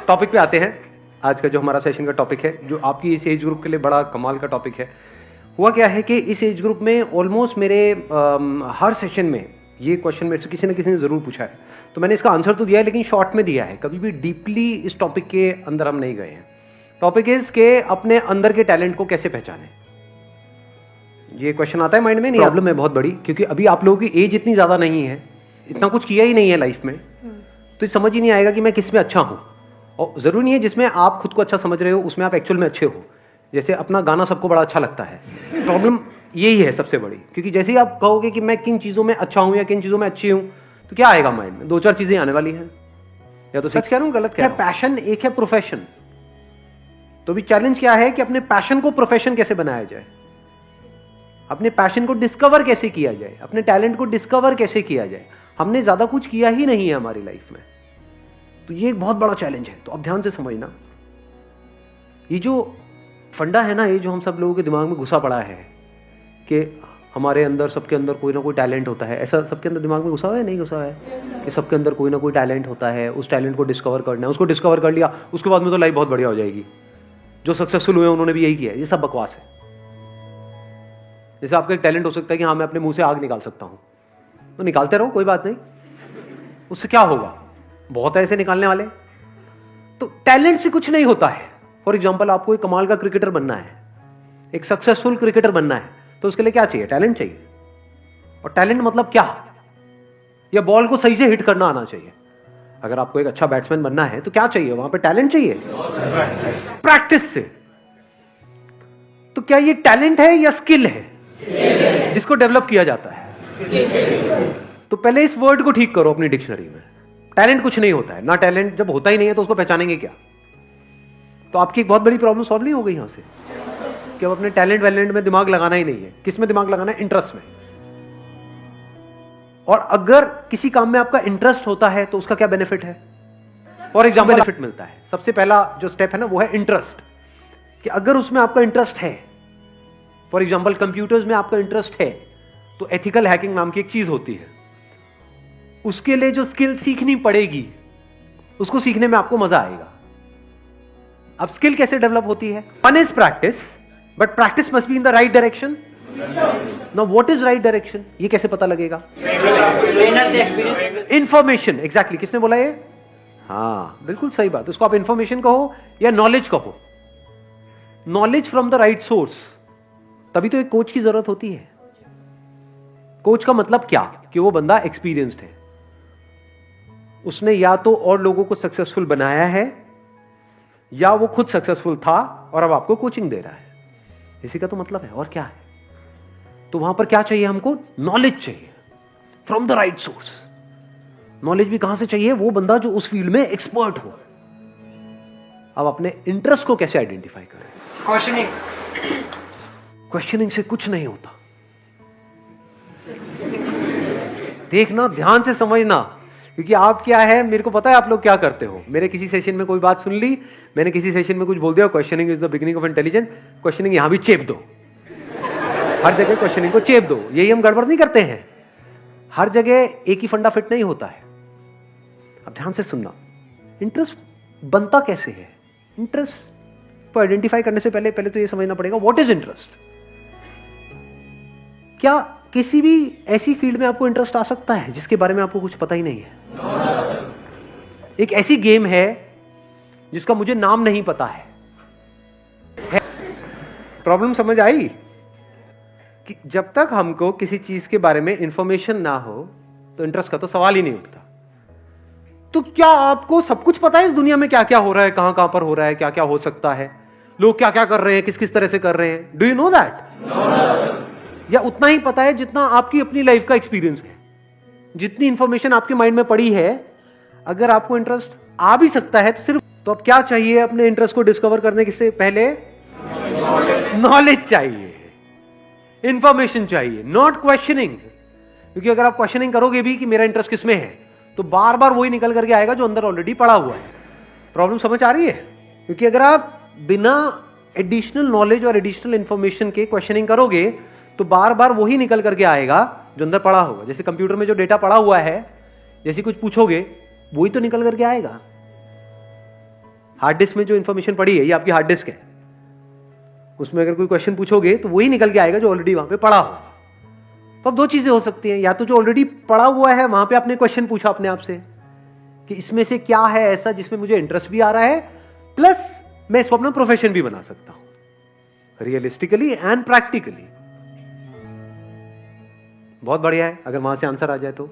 Topic पे आते हैं। आज का जो हमारा सेशन का टॉपिक है, जो आपकी इस एज ग्रुप के लिए बड़ा कमाल का टॉपिक है। हुआ क्या है कि इस एज ग्रुप में ऑलमोस्ट मेरे हर सेशन में ये क्वेश्चन मेरे से किसी न किसी ने ज़रूर पूछा है, तो मैंने इसका आंसर तो दिया है लेकिन शॉर्ट में दिया है, कभी भी डीपली इस टॉपिक के अंदर हम नहीं गए हैं। टॉपिक इज के अपने अंदर के टैलेंट को कैसे पहचानें। ये क्वेश्चन आता है माइंड में, नहीं प्रॉब्लम है बहुत बड़ी, क्योंकि अभी आप लोगों की एज इतनी ज़्यादा नहीं है, इतना कुछ किया ही नहीं है लाइफ में, तो समझ ही नहीं आएगा कि मैं किस में अच्छा हूँ। और ज़रूरी नहीं है जिसमें आप खुद को अच्छा समझ रहे हो उसमें आप एक्चुअल में अच्छे हो। जैसे अपना गाना सबको बड़ा अच्छा लगता है, प्रॉब्लम यही है सबसे बड़ी, क्योंकि जैसे ही आप कहोगे कि मैं किन चीज़ों में अच्छा हूँ या किन चीज़ों में अच्छी हूँ, तो क्या आएगा माइंड में? दो चार चीज़ें आने वाली हैं। या तो सच कह रहा हूँ, गलत कह रहा हूँ। पैशन एक है प्रोफेशन, तो भी चैलेंज क्या है कि अपने पैशन को प्रोफेशन कैसे बनाया जाए, अपने पैशन को डिस्कवर कैसे किया जाए, अपने टैलेंट को डिस्कवर कैसे किया जाए। हमने ज़्यादा कुछ किया ही नहीं है हमारी लाइफ में, तो ये एक बहुत बड़ा चैलेंज है। तो अब ध्यान से समझना, ये जो फंडा है ना, ये जो हम सब लोगों के दिमाग में घुसा पड़ा है कि हमारे अंदर, सबके अंदर कोई ना कोई टैलेंट होता है, ऐसा सबके अंदर दिमाग में घुसा हुआ है, नहीं घुसा हुआ है कि सबके अंदर कोई ना कोई टैलेंट होता है, उस टैलेंट को डिस्कवर करना है, उसको डिस्कवर कर लिया उसके बाद में तो लाइफ बहुत बढ़िया हो जाएगी। जो सक्सेसफुल हुए उन्होंने भी यही किया है। ये सब बकवास है। जैसे आपका एक टैलेंट हो सकता है कि हाँ मैं अपने मुंह से आग निकाल सकता हूं, तो निकालते रहो, कोई बात नहीं, उससे क्या होगा, बहुत है ऐसे निकालने वाले। तो टैलेंट से कुछ नहीं होता है। फॉर एग्जाम्पल, आपको एक कमाल का क्रिकेटर बनना है, एक सक्सेसफुल क्रिकेटर बनना है, तो उसके लिए क्या चाहिए? टैलेंट चाहिए। और टैलेंट मतलब क्या? या बॉल को सही से हिट करना आना चाहिए। अगर आपको एक अच्छा बैट्समैन बनना है तो क्या चाहिए? वहां पे टैलेंट चाहिए, प्रैक्टिस से। तो क्या ये टैलेंट है या स्किल है जिसको डेवलप किया जाता है? तो पहले इस वर्ड को ठीक करो अपनी डिक्शनरी में। टैलेंट कुछ नहीं होता है ना। टैलेंट जब होता ही नहीं है तो उसको पहचानेंगे क्या? तो आपकी एक बहुत बड़ी प्रॉब्लम सॉल्व नहीं हो गई यहां से कि अब अपने टैलेंट वैलेंट में दिमाग लगाना ही नहीं है। किस में दिमाग लगाना है? इंटरेस्ट में। और अगर किसी काम में आपका इंटरेस्ट होता है तो उसका क्या बेनिफिट है? फॉर एग्जाम्पल, बेनिफिट मिलता है। सबसे पहला जो स्टेप है ना, वो है इंटरेस्ट, कि अगर उसमें आपका इंटरेस्ट है, फॉर एग्जाम्पल कंप्यूटर्स में आपका इंटरेस्ट है, तो एथिकल हैकिंग नाम की एक चीज होती है, उसके लिए जो स्किल सीखनी पड़ेगी उसको सीखने में आपको मजा आएगा। अब स्किल कैसे डेवलप होती है? One is practice, but practice must be in the right direction. Now what is right direction? ये कैसे पता लगेगा? इंफॉर्मेशन। एग्जैक्टली, किसने बोला ये? हाँ, बिल्कुल सही बात। उसको आप इंफॉर्मेशन कहो या नॉलेज कहो, knowledge from the right source. तभी तो एक कोच की जरूरत होती है। कोच का मतलब क्या? कि वो बंदा एक्सपीरियंस्ड है, उसने या तो और लोगों को सक्सेसफुल बनाया है या वो खुद सक्सेसफुल था और अब आपको कोचिंग दे रहा है। इसी का तो मतलब है, और क्या है? तो वहां पर क्या चाहिए हमको? नॉलेज चाहिए from the right source. Knowledge भी कहां से चाहिए? वो बंदा जो उस फील्ड में एक्सपर्ट हो। अब अपने इंटरेस्ट को कैसे आइडेंटिफाई करें? क्वेश्चनिंग से कुछ नहीं होता। देखना, ध्यान से समझना, क्योंकि आप क्या है, मेरे को पता है आप लोग क्या करते हो। मेरे किसी सेशन में कोई बात सुन ली, मैंने किसी सेशन में कुछ बोल दिया, questioning is the beginning of intelligence, questioning यहां भी चेप दो, हर जगह क्वेश्चनिंग को चेप दो। यही हम गड़बड़ नहीं करते हैं। हर जगह एक ही फंडा फिट नहीं होता है। अब ध्यान से सुनना, इंटरेस्ट बनता कैसे है? इंटरेस्ट को आइडेंटिफाई करने से पहले तो ये समझना पड़ेगा व्हाट इज इंटरेस्ट। क्या किसी भी ऐसी फील्ड में आपको इंटरेस्ट आ सकता है जिसके बारे में आपको कुछ पता ही नहीं है? एक ऐसी गेम है जिसका मुझे नाम नहीं पता है। प्रॉब्लम समझ आई? कि जब तक हमको किसी चीज के बारे में इंफॉर्मेशन ना हो तो इंटरेस्ट का तो सवाल ही नहीं उठता। तो क्या आपको सब कुछ पता है इस दुनिया में क्या क्या हो रहा है, कहां कहां पर हो रहा है, क्या क्या हो सकता है, लोग क्या क्या कर रहे हैं, किस किस तरह से कर रहे हैं? Do you know that? या उतना ही पता है जितना आपकी अपनी लाइफ का एक्सपीरियंस है? जितनी इंफॉर्मेशन आपके माइंड में पड़ी है, अगर आपको इंटरेस्ट आ भी सकता है तो सिर्फ, तो अब क्या चाहिए अपने इंटरेस्ट को डिस्कवर करने से पहले? नॉलेज चाहिए, इंफॉर्मेशन चाहिए, नॉट क्वेश्चनिंग। क्योंकि अगर आप क्वेश्चनिंग करोगे भी कि मेरा इंटरेस्ट किसमें है, तो बार बार वही निकल करके आएगा जो अंदर ऑलरेडी पड़ा हुआ है। प्रॉब्लम समझ आ रही है? क्योंकि अगर आप बिना एडिशनल नॉलेज और एडिशनल इंफॉर्मेशन के क्वेश्चनिंग करोगे तो बार बार वही निकल करके आएगा जो अंदर पड़ा होगा। जैसे कंप्यूटर में जो डेटा पड़ा हुआ है, जैसे कुछ पूछोगे वही तो निकल करके आएगा। हार्ड डिस्क में जो इन्फॉर्मेशन पड़ी है ये आपकी हार्ड डिस्क है, उसमें अगर कोई क्वेश्चन पूछोगे तो वही निकल के आएगा जो ऑलरेडी वहां पे पड़ा हो। तो अब दो चीजें हो सकती हैं, या तो जो ऑलरेडी पड़ा हुआ है वहां पे आपने क्वेश्चन पूछा अपने आप से कि इसमें से क्या है ऐसा जिसमें मुझे इंटरेस्ट भी आ रहा है, प्लस मैं इसको अपना प्रोफेशन भी बना सकता हूं रियलिस्टिकली एंड प्रैक्टिकली। बहुत बढ़िया है अगर वहां से आंसर आ जाए तो,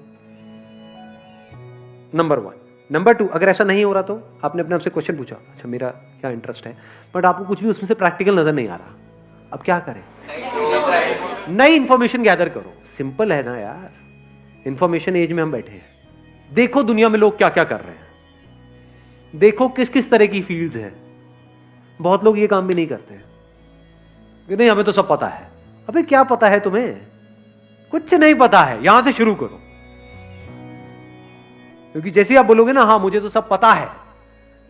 नंबर 1। नंबर 2, अगर ऐसा नहीं हो रहा तो आपने अपने आप से क्वेश्चन पूछा, अच्छा मेरा क्या इंटरेस्ट है, बट आपको कुछ भी उसमें से प्रैक्टिकल नजर नहीं आ रहा, अब क्या करें? नई इंफॉर्मेशन गैदर करो। सिंपल है ना यार, इंफॉर्मेशन एज में हम बैठे हैं। देखो दुनिया में लोग क्या क्या कर रहे हैं, देखो किस किस तरह की फील्ड्स हैं। बहुत लोग ये काम भी नहीं करते कि नहीं हमें तो सब पता है। अबे क्या पता है तुम्हें? कुछ नहीं पता है, यहां से शुरू करो। क्योंकि जैसे ही आप बोलोगे ना हाँ मुझे तो सब पता है,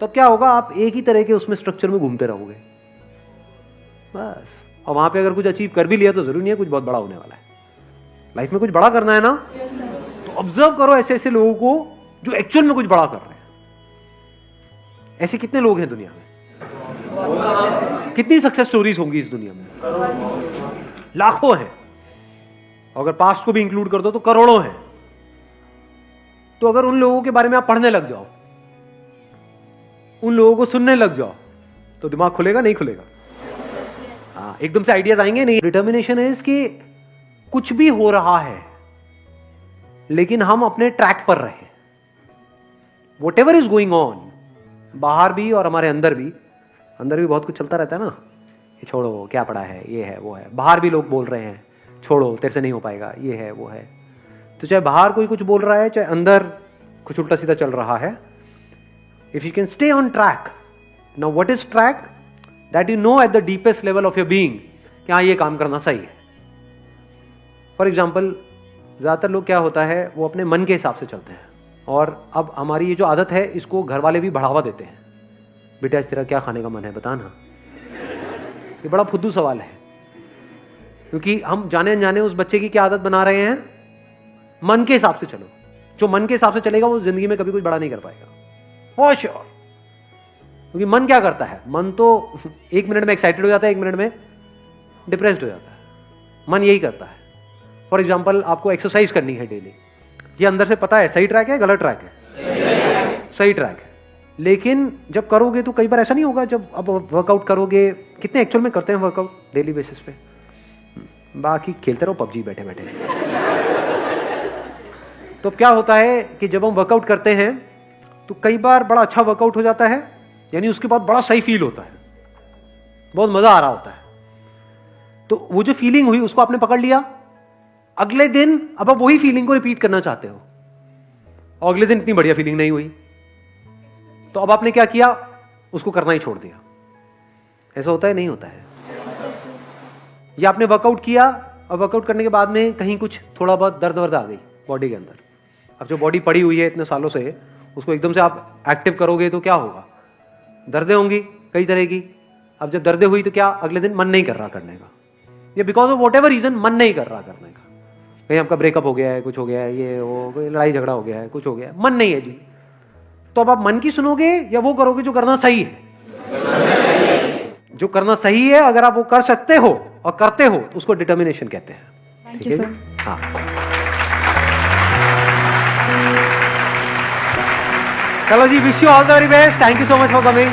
तो क्या होगा, आप एक ही तरह के उसमें स्ट्रक्चर में घूमते रहोगे बस। और वहां पे अगर कुछ अचीव कर भी लिया तो जरूरी नहीं है कुछ बहुत बड़ा होने वाला है। लाइफ में कुछ बड़ा करना है ना, तो ऑब्जर्व करो ऐसे ऐसे लोगों को जो एक्चुअल में कुछ बड़ा कर रहे हैं। ऐसे कितने लोग हैं दुनिया में, कितनी सक्सेस स्टोरीज होंगी इस दुनिया में, लाखों हैं। अगर पास्ट को भी इंक्लूड कर दो तो करोड़ों हैं। तो अगर उन लोगों के बारे में आप पढ़ने लग जाओ, उन लोगों को सुनने लग जाओ, तो दिमाग खुलेगा नहीं खुलेगा? हाँ, एकदम से आइडियाज आएंगे नहीं। डिटर्मिनेशन है इसकी, कुछ भी हो रहा है लेकिन हम अपने ट्रैक पर रहे। What ever is going on, बाहर भी और हमारे अंदर भी बहुत कुछ चलता रहता है ना। ये छोड़ो क्या पड़ा है, ये है वो है। बाहर भी लोग बोल रहे हैं छोड़ो तेरे से नहीं हो पाएगा, ये है वो है। तो चाहे बाहर कोई कुछ बोल रहा है, चाहे अंदर कुछ उल्टा सीधा चल रहा है, if you can stay on track. Now what is track? That you know at the deepest level of your being कि हाँ ये काम करना सही है। फॉर एग्जाम्पल, ज्यादातर लोग क्या होता है वो अपने मन के हिसाब से चलते हैं। और अब हमारी ये जो आदत है इसको घर वाले भी बढ़ावा देते हैं। बेटा आज तेरा क्या खाने का मन है बता ना। ये बड़ा फुद्दू सवाल है, क्योंकि हम जाने अनजाने उस बच्चे की क्या आदत बना रहे हैं, मन के हिसाब से चलो। जो मन के हिसाब से चलेगा वो जिंदगी में कभी कुछ बड़ा नहीं कर पाएगा, फॉर श्योर। क्योंकि मन क्या करता है, मन तो 1 मिनट में एक्साइटेड हो जाता है, 1 मिनट में डिप्रेस्ड हो जाता है। मन यही करता है। फॉर एग्जाम्पल, आपको एक्सरसाइज करनी है डेली, ये अंदर से पता है सही ट्रैक है गलत ट्रैक है, सही ट्रैक है। लेकिन जब करोगे तो कई बार ऐसा नहीं होगा, जब अब वर्कआउट करोगे, कितने एक्चुअल में करते हैं वर्कआउट डेली बेसिस पे? बाकी खेलते रहो पबजी बैठे बैठे। तो क्या होता है कि जब हम वर्कआउट करते हैं तो कई बार बड़ा अच्छा वर्कआउट हो जाता है, यानी उसके बाद बड़ा सही फील होता है, बहुत मजा आ रहा होता है। तो वो जो फीलिंग हुई उसको आपने पकड़ लिया, अगले दिन अब आप वही फीलिंग को रिपीट करना चाहते हो, और अगले दिन इतनी बढ़िया फीलिंग नहीं हुई, तो अब आपने क्या किया, उसको करना ही छोड़ दिया। ऐसा होता है नहीं होता है? या आपने वर्कआउट किया और वर्कआउट करने के बाद में कहीं कुछ थोड़ा बहुत दर्द वर्द आ गई बॉडी के अंदर। अब जो बॉडी पड़ी हुई है इतने सालों से, उसको एकदम से आप एक्टिव करोगे तो क्या होगा, दर्दें होंगी कई तरह की। अब जब दर्दें हुई तो क्या, अगले दिन मन नहीं कर रहा करने का, या because of whatever reason मन नहीं कर रहा करने का। कहीं आपका ब्रेकअप हो गया है, कुछ हो गया है, ये वो कोई लड़ाई झगड़ा हो गया है, कुछ हो गया है, मन नहीं है जी। तो अब आप मन की सुनोगे या वो करोगे जो करना सही है? जो करना सही है, अगर आप वो कर सकते हो और करते हो तो उसको डिटर्मिनेशन कहते हैं। Thank you sir. हाँ, चलो जी, wish you all the very best. Thank you so much for coming.